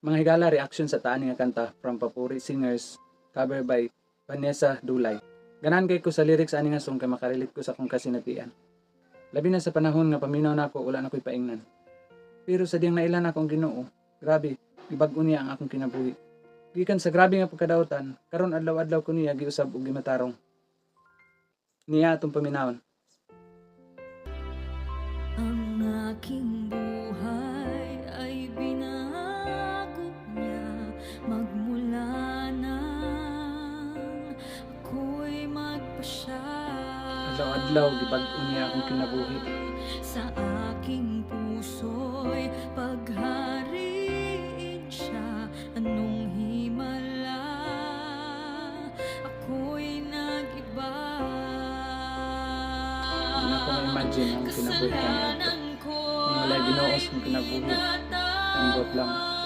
Mga higala reaction sa taan nga kanta from Papuri Singers, cover by Vanessa Dulay. Ganahan kay ko sa lyrics ani nga song kay makarelate ko sa akong kasinatian. Labi na sa panahon nga paminaw nako wala na ko'y paingnan. Pero sa diyang nailan akong Ginoo, grabe, gibag-o niya ang akong kinabuhi. Gikan sa grabe nga pagkadautan, karon adlaw-adlaw ko niya giusab ug gimatarong. Niya atong paminawon. Ang aking buhay ay binago niya magmula nang ako'y magpasya. Adlaw-adlaw gibag-o niya akong kinabuhi. Sa aking puso'y paghariin siya. Anong himala ako'y nag-iba. Hindi na ko ma-imagine ang kinabuhi kaniadto. Ang walay Ginoo sa kinabuhi. Ang bot lang.